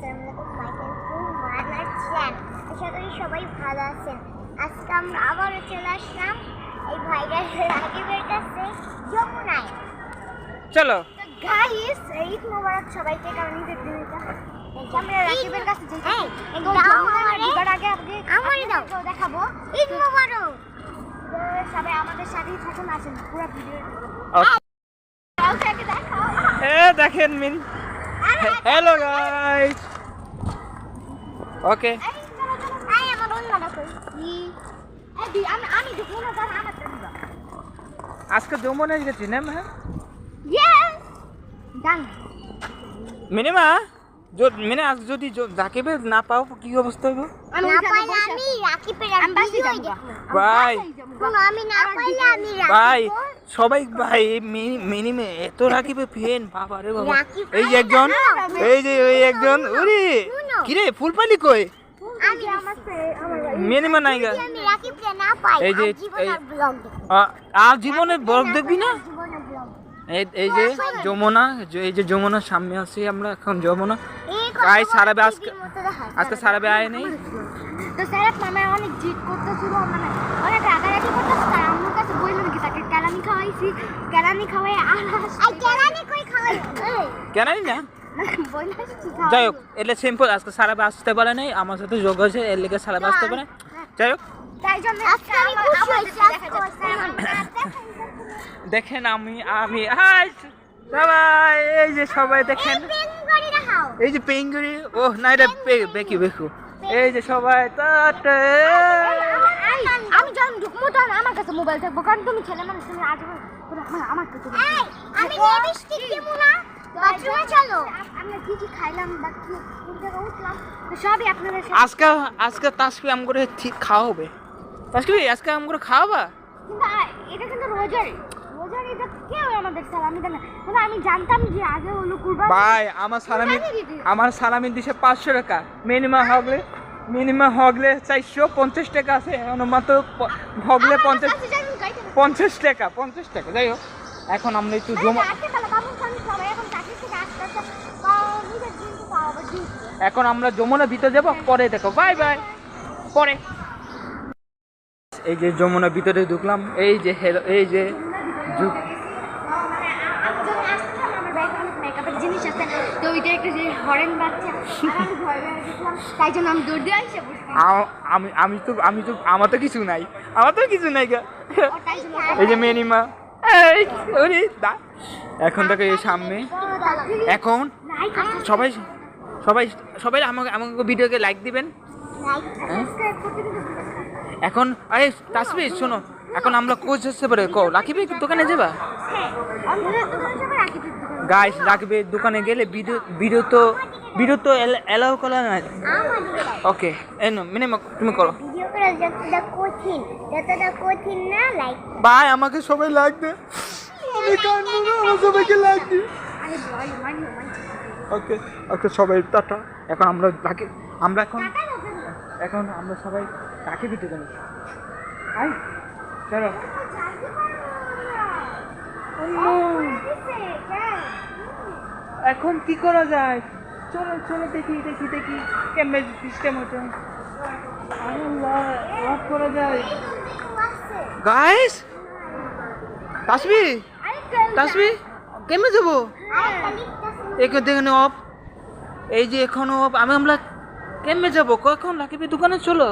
আসসালামু আলাইকুম my friend আশা করি সবাই ভালো আছেন। আজকে আমরা আবারও চলে আসলাম এই ভাইরাল রাকিবের কাছে যমুনায়। চলো গাইস ঈদ মোবারক সবাইকে। কারণ ঈদের দিনটা আমরা রাকিবের কাছে যাই। আমারই দাও দেখাবো ঈদ মোবারক। সবাই আমাদের সাথেই থাকুন, আসেন পুরো ভিডিও দেখাও। দেখেন মিন। Hello guys. ওকে আজকে যমুনায় গেছি না মিনিমা। মানে আজ যদি রাকিবে না পাও কি অবস্থা হইব? ভাই সবাই ভাই মিনিমে এত রাকিবে ফেন বাবা রে বাবা। এই যে একজন, এই যে ওই একজন, ওরে কি রে ফুলপালি কই? মিনিমা নাই গা। এই যে আর জীবনে ব্লগ দেখবি না? এই যে যমুনা, এই যে যমুনার সামনে আছি আমরা এখন। যমুনা গাইস সারাবে আজকে সারাবে আয় নেই তো স্যার মামা অনেক জিদ করতেছিল, মানে অনেক রাগারাগি করতেছিল। তার আম্মুর কাছে বললাম কি তাকে কেলানি খাওয়াইছি, কেলানি খাওয়াই আর কেলানি কই খাওয়াই কেনাই না। যাই হোক এটা সিম্পল, আজকে সারাবে আসতে পারে নাই, আমার সাথে যোগ হয়েছে এর লেগে সারাবে আসতে পারে। যাই হোক তাই জন্য আজকে আমি খুশি হইছি। দেখেন আমি হাই সবাই, এই যে সবাই দেখেন, এই যে পেঙ্গুরি। ও না এটা বেকি বেকু। এই যে সবাই আমি যখন ঢুকবো তখন আমার কাছে মোবাইল থাকবো, কারণ তুমি ছেলে মানুষ, তুমি আজ আমার কাছে আমি লিপস্টিক দেব না। বাথরুমে চলো, আমরা কি কি খাইলাম বা কি কোন জায়গায় উঠলাম তো সবই আপনাদের সাথে। আজকে তাসফি আম করে ঠিক খাওয়া হবে। তাসফি আজকে আম করে খাওয়াবা? কিন্তু এটা কিন্তু রোজার এটা কেউ আমাদের সালামি দেয় না। মানে আমি জানতাম যে আগে হলো কুরবানি। ভাই আমার সালামি দিছে 500 টাকা। মিনিমাম হগলে 450 টাকা আছে, এখন মাত্র হগলে 50 টাকা। যাই হোক এখন আমরা একটু এখন আমরা যমুনা ভিতরে যাবো, পরে দেখো। বাই বাই পরে। এই যে যমুনা ভিতরে ঢুকলাম, এই যে এই যে জিনিস আছে তো ওইটা একটা যে হরেন বাচ্চা, তাই জন্য আমি দৌড় দিয়ে আসে। আমি তো আমার তো কিছু নাই গা। এই যে মিনিমা এখন থেকে এই সামনে। এখন সবাই সবাই সবাই আমাকে ভিডিওকে লাইক দিবেন। এখন আরে তাসবি শোনো, এখন আমরা কোচ হচ্ছে পারে রাকিবে দোকানে যাবা গাইস। রাকিবে দোকানে গেলে ভিডিও তো এলাও করা না। ওকে এনো মিনিমাম তুমি করো। ভিডিও করা যতটা কঠিন না লাইক ভাই আমাকে সবাই লাইক দে, আমি কান্দবো না, সবাইকে লাইক দি। ওকে ওকে সবাই টাটা। এখন আমরা এখন আমরা সবাই রাকিবে দোকানে আই চলো। এখন কি করা যায়? চলো দেখি কেমন সিস্টেম হচ্ছে। অফ করা যায় গাইস। তাসবি কেমনে যাবো? দেখেন অফ, এই যে এখনো অফ। আমরা কেমনে যাবো? কখন রাকিবের দোকানে চলো,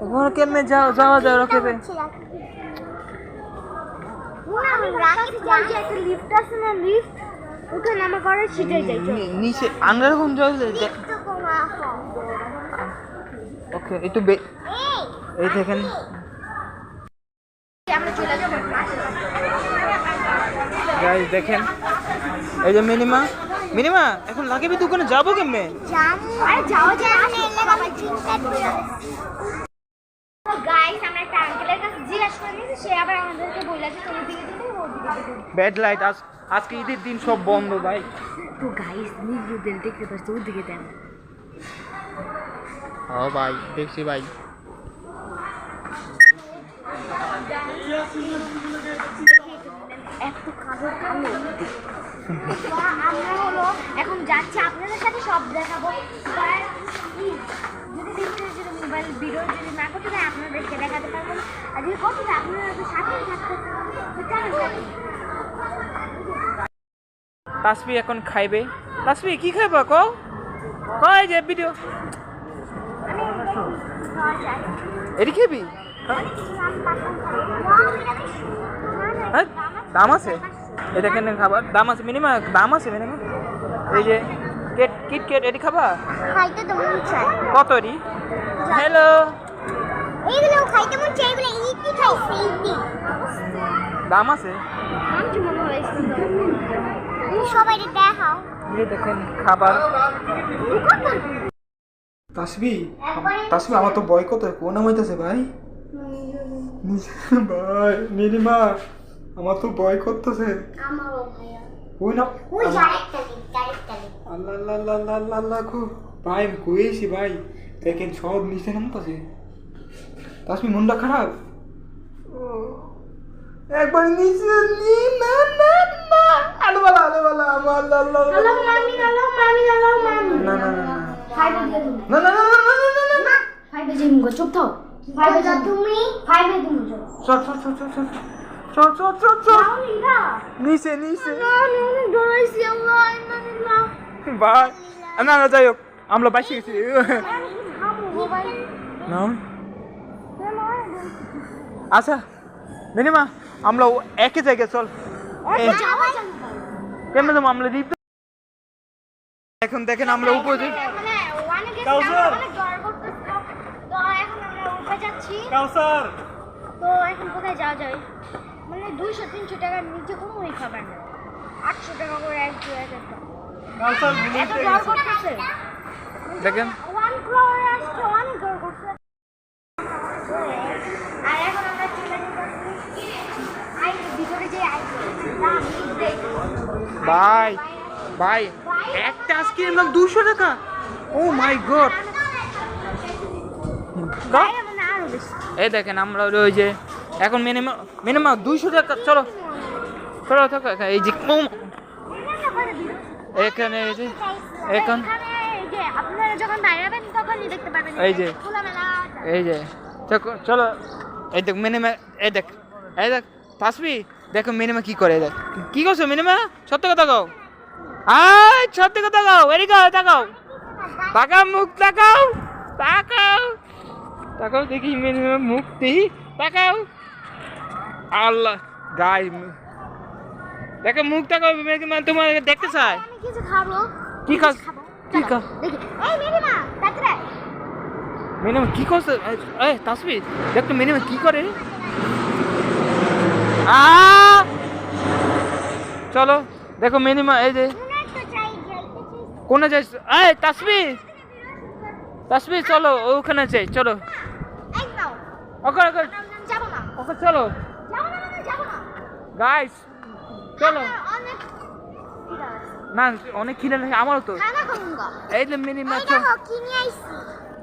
এখন কেমনে যাওয়া যায় রাকিবে? নিচে আন্ডারগ্রাউন্ড জল। ওকে একটু এই দেখেন গাইস, দেখেন এই যে মিনিমা এখন রাকিবের দোকানে যাবো কেমনে? ব্যাড লাইট আজকে ঈদের দিন সব বন্ধ ভাই। তো গাইস নিজেদের দেখতে পাচ্ছ ওদিকে দেন। ও ভাই দেখছি ভাই। এত কালো আমরা হলো এখন যাচ্ছি আপনাদের সাথে সব দেখাবো। যদি দেখতে যদি মোবাইল ভিডিও যদি না করতে চাই আপনাদেরকে দেখাতে পারবো না। আর যদি করতে চাই আপনারা তো সাথেই থাকতে তাসবি এখন খাইবে। তাসবি কি খাইবা কও? কয় যে ভিডিও এডি খাবি? হ্যাঁ দাম আছে এটা কেন খাবার দাম আছে মিনিমাম দাম আছে মিনিমাম এই যে কিটকেট এডি খাবা খাইতে তো মন চায় কত এডি হ্যালো এইগুলো খাইতে মন চায় এগুলো ইতি খাইছে ইতি দাম আছে নাম কি মনে হইছে তুমি সবাই দেখাও এই দেখেন খাবার তাসবি তাসবি আমার তো ভয় কত কোন নাম হইতাছে ভাই ভাই নীলিমা আমার তো ভয় করতেছে আমারও ভাইয়া ওই না ওই ডাইরেক্ট আল্লাহ আল্লাহ আল্লাহ আল্লাহ আল্লাহ আল্লাহ গো ভাই কইছি ভাই দেখেন সব নিচে নামতাছে তাসবি মনটা খারাপ ও একবার নিচে নি না না না আল্লাহ আল্লাহ আমার আল্লাহ আল্লাহ আল্লাহ মামি না না না ফাইভে দিয়ে দিন না না না না না ফাইভে যে মুগো চুপ থাও ফাইভে যা তুমি ফাইভে দিন চল চল চল চল চল চল চল চল চল না নিচে নিচে না ডরাইছি আল্লাহ ইন্নালিল্লাহ ভাই না না যাই হোক আমরা বাইসে গেছি না আচ্ছা মিনিমা আমরা একই জায়গায় চল কেমন যাবো আমরা দ্বীপ এখন দেখেন আমরা উপরে তো এখন কোথায় যাওয়া যাবে মানে 200-300 টাকার নিচে কোনোই খাবার না 800 টাকা করে এক দেখেন ওয়ান ফ্লোরে আসছে অনেক দর করছে আর এখন আমরা চলে যাচ্ছি আই ভিতরে যে আই ভাই ভাই একটা আইসক্রিম দাম 200 টাকা ও মাই গড এই দেখেন আমরা ওই যে এখন মিনিমাম মিনিমাম 200 টাকা চলো চলো থাকো এই যে এখানে এই যে এখন আপনারা যখন বাইরে যাবেন তখনই দেখতে পাবেন এই যে এই যে চলো এই দেখ মিনিমাম এই দেখ তাসবি দেখো মিনিমা কি করে দেখ কি করছো মিনিমা সত্য কথা কও আয় সত্য কথা কও এদিকে তাকাও তাকাও মুখ তাকাও তাকাও তাকাও দেখি মিনিমা মুখ দেখি তাকাও আল্লাহ গাই দেখো মুখ তাকাও মিনিমা তোমার দেখতে চাই আমি কিছু খাবো কি খাস কি খা দেখি এই মিনিমা তাড়াতাড়ি মিনিমা কি করছে এই তাসবি দেখ তো মিনিমা কি করে চলো দেখো মিনিমা এই যে কোনে যাই এই তাসবি চলো ওখানে যাই চলো ওকে ওকে যাব না ওকে চলো যাব না গাইস চলো অনেক না অনেক খিদে লাগে আমারও তো খানা খাবো এই যে মিনিমা এই দেখো কি নিয়ে আইছি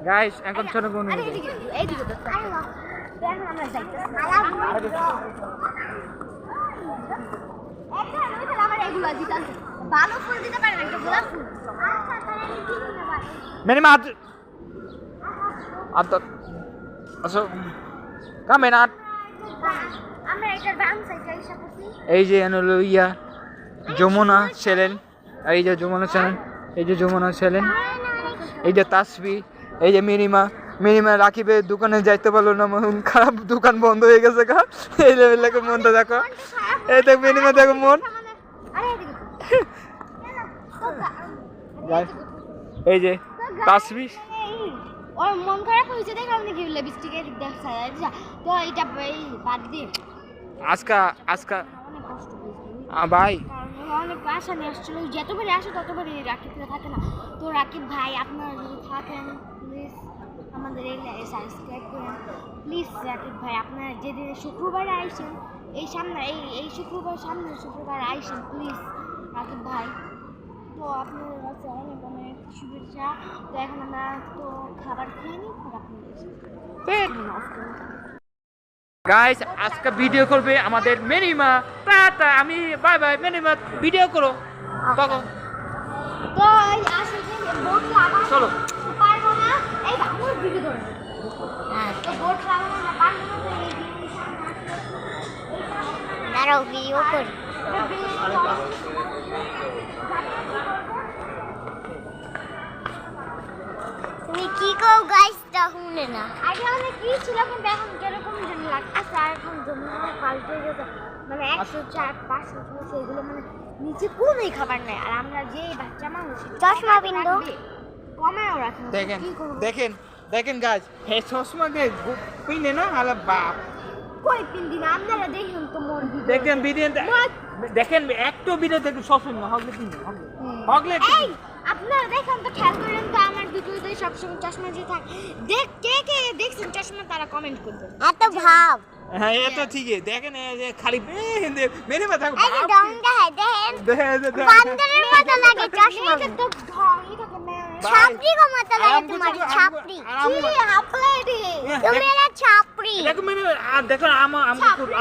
গাইস এখন চলো কোনে আরে এইদিকে তো আরে না দেখো আমরা যাইতেছি একটা নইতে আমার এগুলা দিতাছে ভালো ফুল দিতে পারেন একটা গোলাপ ফুল আচ্ছা তাহলে আমি কি দিতে পারি মিনিমা আদ আচ্ছা কামে না আমরা এটার দাম সাইজটা হিসাব করছি এই যে হলো ইয়া যমুনা ছেলেন এই যে যমুনা ছেলেন এই যে যমুনা ছেলেন এই যে তাসবি এই যে মিনিমা রাকিবের দোকানে যাইতে পারলো না মন খারাপ দোকান বন্ধ হয়ে গেছে গা এই লেভেলের মনটা দেখো এই দেখ মিনিমা দেখো মন আরে এদিকে এই যে তাসবি ওর মন খারাপ হয়েছে দেখে আমি কি লিপস্টিকের দেখা যায় তো এটা বাদ দিয়ে আজকা অনেক কষ্ট হয়েছে ভাই অনেক আশা নিয়ে আসছিল যতবারই আসে ততবারই রাকিবটা থাকে না তো রাকিব ভাই আপনারা যদি থাকেন প্লিজ আমাদের এই সাবস্ক্রাইব করেন প্লিজ রাকিব ভাই আপনারা যেদিন শুক্রবারে আইসেন এই সামনের শুক্রবার আইসেন প্লিজ রাকিব ভাই তো আপনাদের কাছে অনেক অনেক শুভেচ্ছা তো এখন আমরা তো খাবার খেয়ে নিই গাইস আজকে ভিডিও করবে আমাদের মিনিমা টাটা আমি বাই বাই মিনিমা ভিডিও করো তো আসলে চলো পারবো না এই আমার ভিডিও ধরে তো বোর্ড লাগানো না পারবো না তো এই দাঁড়াও ভিডিও করি তুমি কি কও গাইস তা শুনে না আগে মানে কি ছিল কিন্তু এখন যেরকম যেন লাগতেছে আর এখন জমিটা পাল্টে গেছে মানে 104 500 সেগুলো মানে নিচে কোনোই খাবার নাই আর আমরা যে বাচ্চা মানুষ চশমা বিন্দু কমাও রাখি দেখেন দেখেন দেখেন গাছ হে চশমা দিয়ে পিনে না আলা বাপ কই পিন্দি না আপনারা দেখুন তো মোর ভিডিও দেখেন ভিডিও দেখেন একটু ভিডিও দেখুন সফল না হগলে পিনে হগলে এই আপনারা দেখেন তো খেয়াল করেন তো আমার ভিডিওতে সবসময় চশমা যে থাকে কে কে দেখছেন চশমা তারা কমেন্ট করবেন এত ভাব হ্যাঁ এটা ঠিক আছে দেখেন এই যে খালি মেরে মাথা এই যে ডংটা হয় দেখেন বান্দরের মতো লাগে চশমা তো ঢংই থাকে ছাপড়ি কো মতো লাগে তোমার ছাপড়ি কি হাফলেডি তুমি এরা ছাপড়ি দেখো মেরে দেখো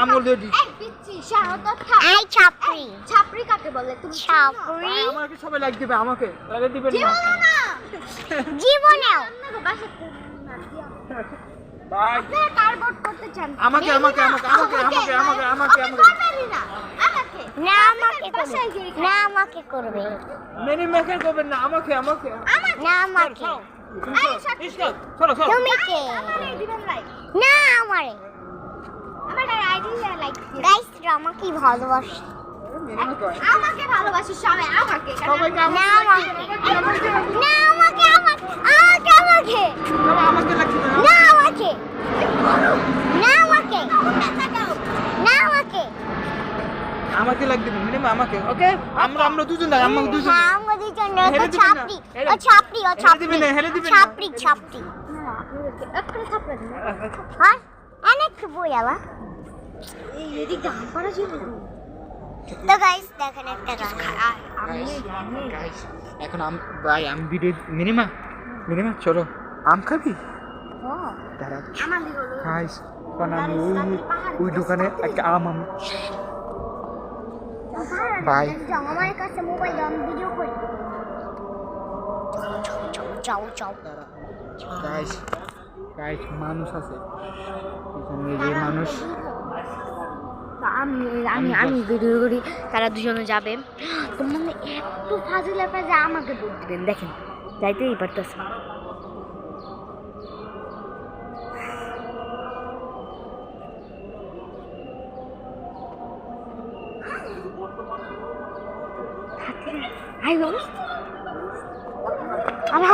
আমল দিয়ে দি এই পিচ্চি শাহত এই ছাপড়ি ছাপড়ি কাকে বলে তুমি ছাপড়ি আমাকে সবাই লাইক দিবে আমাকে লাগিয়ে দিবেন না জীবনেও আপনাকে বাসা ভাই আপনারা কার্ডবোর্ড করতে চান আমাকে না আমাকে করবে মেনি মেকার করবেন না আমাকে না আমাকে চলো তুমি কে আমারে দিবেন লাইক না আমারে আমার আইডি লাইক গাইস আমাকে ভালোবাসে আমাকে ভালোবাসে সবাই আমাকে না আমাকে আমাকে লাগবে মিনিমাম আমাকে ওকে আমরা দুজন না আমাকে দুজন হ্যাঁ আমরা দুজন না ছাপড়ি হেলে দিবেন ছাপড়ি না একটা ছাপড়ি হ্যাঁ অনেক বইয়ালা এই এদিক দাম পড়া ছিল তো গাইস দেখেন একটা গাইস এখন ভাই আমি ভিডিও মিনিমাম চলো আম খাবি দাঁড়া গাইস কোন আমি ওই দোকানে একটা আম ভাই আমার কাছে মোবাইল আমি ভিডিও করি চাও গাইস মানুষ আছে এখানে যে মানুষ আমি ভিডিও করি তারা দুজনে যাবে তো মানে এত ফাজিল যে আমাকে ভোট দিবেন দেখেন যাইতেই পারতেছে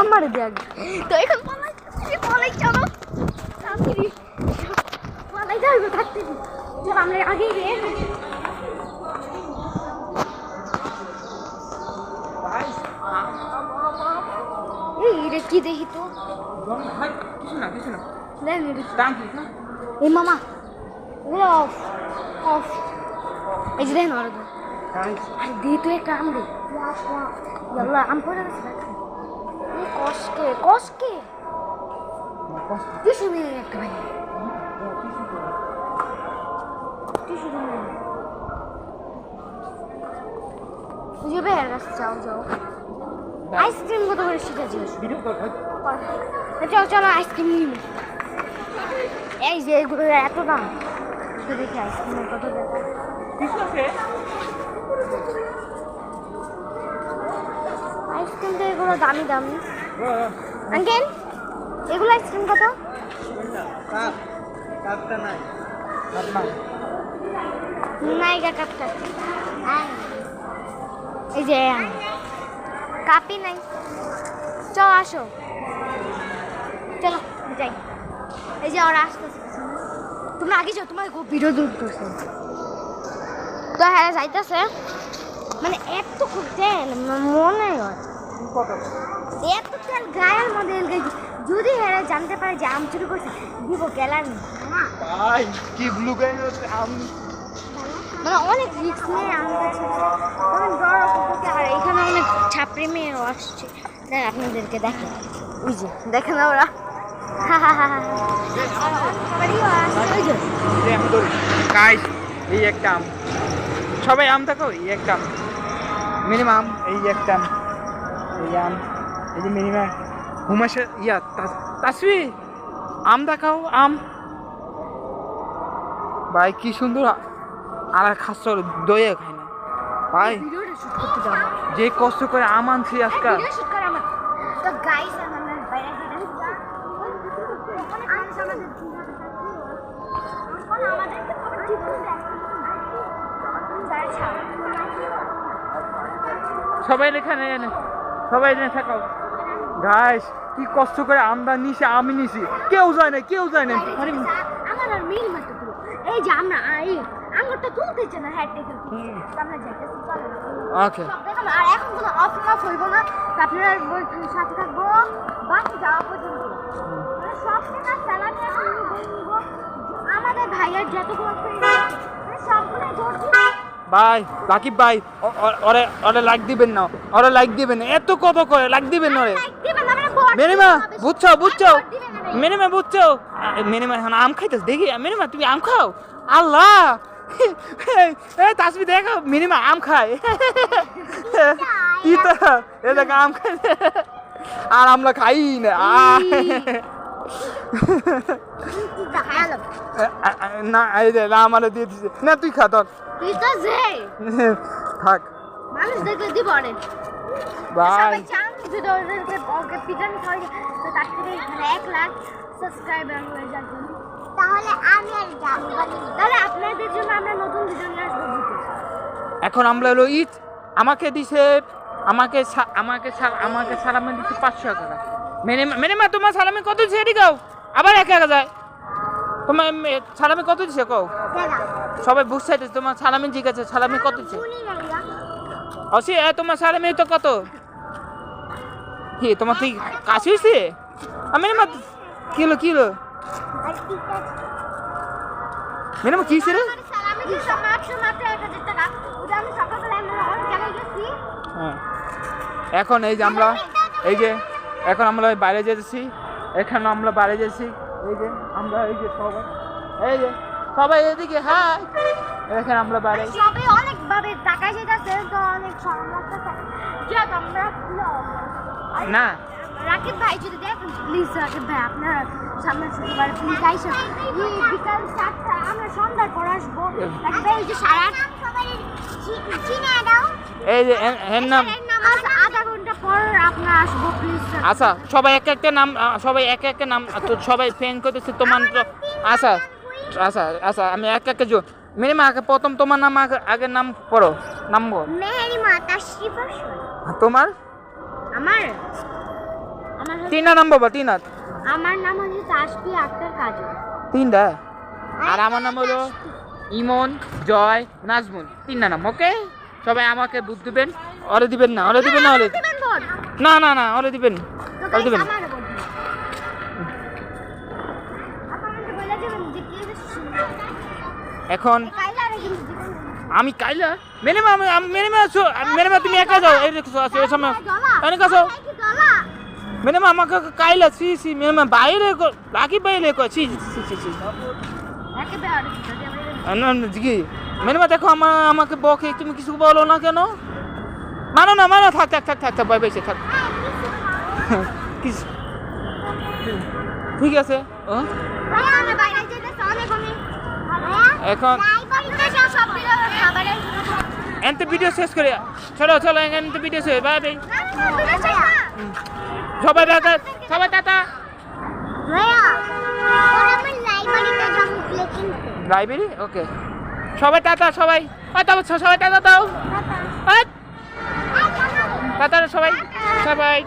আমার দেখ তো এখন পলাই চলো পলাই যাবো থাকতে চল আমরা আগেই রে এই রে কি দেখি তো কিছু না এই মামা অফ এই যে দেখেন আর দিয়ে তো একটা আম রে ইয়াল্লা আম পড়ে গেছে এই কষ্টে টিসু নিয়ে একটা ভাই টিসু নিয়ে বুঝে বের রাস্তা যাও আইসক্রিম কত করে সেটা জিনিস চলো আইসক্রিম নিব এই যে এগুলো এত দাম দেখি আইসক্রিমের কত দাম আইসক্রিম তো এগুলো দামি আঙ্কেল এগুলো আইসক্রিম কত নাই কাপটা এই যে কাপি নাই চল আসো চলো যাই এই যে ওরা আসতেছে তোমরা আগে যাও তোমার ভিডিও দূর করছো তো হ্যাঁ যাইতেছে মানে এত তেল মনে হয় এত তেল গায়ের মধ্যে যদি হেরে জানতে পারে যে আম চুরি করছে দিব গেলার কি ব্লু গাই আম মানে অনেক রিস্ক নিয়ে আম গাছে অনেক বড় পুকুরকে আর এখানে অনেক ছাপড়ি মেয়েও আসছে দেখ আপনাদেরকে দেখেন ওই যে দেখেন ওরা এই একটা আম সবাই আম থাকো এই একটা আম মিনিমাম এই একটা আম এই যে মিনিমাম হুমাশা ইয়া তাসবি আম দেখাও আম ভাই কি সুন্দর আর খাস দইয়ে খাই না ভাই ভিডিওটা শুট করতে যাব যে কষ্ট করে আম আনছি আজকে ভিডিও শুট করা আমার তো গাইস আমরা বাইরে যেতে সবাই এখানে সবাই এখানে থাকাও গাইস কি কষ্ট করে আমদা নিছি আমি নিছি কেউ যায় না আরে আমার আর মিল মাত্র পুরো এই যে আমরা এই আঙ্গুরটা তুলতেছে না হ্যাঁ ঠিক আছে আমরা যাইতেছি চলো ওকে আর এখন কোনো অফ হইব না আপনারা সাথে থাকবো বাকি যাওয়া পর্যন্ত মানে সব থেকে স্যালারি নিব আমাদের ভাইয়ের যতগুলো সবগুলো জোর ভাই রাকিব ভাই ওরে লাইক দিবেন না ওরে লাইক দিবেন না এত কত করে লাইক দিবেন না ওরে মেরিমা বুঝছো মেরিমা বুঝছো মেরিমা এখন আম খাইতেছ দেখি মেরিমা তুমি আম খাও আল্লাহ এই তাসবি দেখো মিনিমা আম খায় তিতা এ দেখ আম খায় আর আমরা খাই না না এই যে না আমারে দিয়ে দিছে না তুই খা তোর তুই তো যে থাক মানুষ দেখলে দিব আরে ভাই সবাই চান যদি ওদেরকে ওকে পিটান খাই তো তার থেকে এখানে 1 লাখ সাবস্ক্রাইবার হয়ে যাবে তাহলে আমি আর যাব তাহলে আপনাদের জন্য আমরা নতুন ভিডিও নিয়ে আসবো এখন আমরা হলো ঈদ আমাকে দিছে আমাকে সালামে দিছে 500 টাকা মিনিমা তোমার সালামে কত দিছে এদিকে গাও আবার 1000 যায় তোমার সালামে কত দিছে কও সবাই বুঝছাইতে তোমার সালামে জিজ্ঞাসা সালামে কত দিছে অসি তোমার সালামে তো কত কি তোমার তুই কাছে হইছে মিনিমা কিলো মিনিমা কি রে সালামে দিছে মাত্র 1000 টাকা ওটা আমি সকালবেলা অনেক জায়গায় গেছি এখন এই যে আমরা এখন আমরা বাইরে যেতেছি এখানে আমরা বাইরে যাচ্ছি এই যে আমরা এই যে সবাই এদিকে হাই এখানে আমরা বাইরে সবাই অনেক ভাবে টাকা যেতেছে তো অনেক সমস্যা যে আমরা না রাকিব ভাই যদি দেখেন প্লিজ রাকিব ভাই আপনারা সামনে শুক্রবার প্লিজ আইসা বিকাল 7টা আমরা সন্ধ্যার পর আসবো রাকিব ভাই এই যে সারা সবাই চিনা দাও এই যে এর নাম আধা ঘন্টা পর আপনারা আসবো প্লিজ আচ্ছা সবাই এক একটা নাম তো সবাই ফ্রেন্ড করতেছে তোমার আচ্ছা আমি এক একটা মিনিমাম আগে প্রথম তোমার নাম আগে নাম পড়ো নাম বল মেহেরিমা তাশরিফা তোমার আমার তিনটা নাম বাবা তিনটা আমার নাম হচ্ছে তাসবি আক্তার কাজল তিনটা আর আমার নাম হলো ইমন জয় নাজমুল তিনটা নাম ওকে সবাই আমাকে বুঝ দিবেন ওরে দিবেন না ওরে দিবেন না ওরে দিবেন এখন আমি কাইলা মেনিমা তুমি একা যাও এই দেখছো আছে এই সময় অনেক আসো মেনিমা আমাকে কাইলা সি মেনিমা বাইরে রাকিব বাইরে কই জি মেনিমা দেখো আমাকে বকে তুমি কিছু বলো না কেন মানো থাক বাই বাইসে থাক ঠিক আছে এখন এনতে ভিডিও শেষ করে চলো এনতে ভিডিও শেষ বাই সবাই টাটা লাইব্রেরি ওকে সবাই টাটা সবাই টাটা দাও টাটা সবাই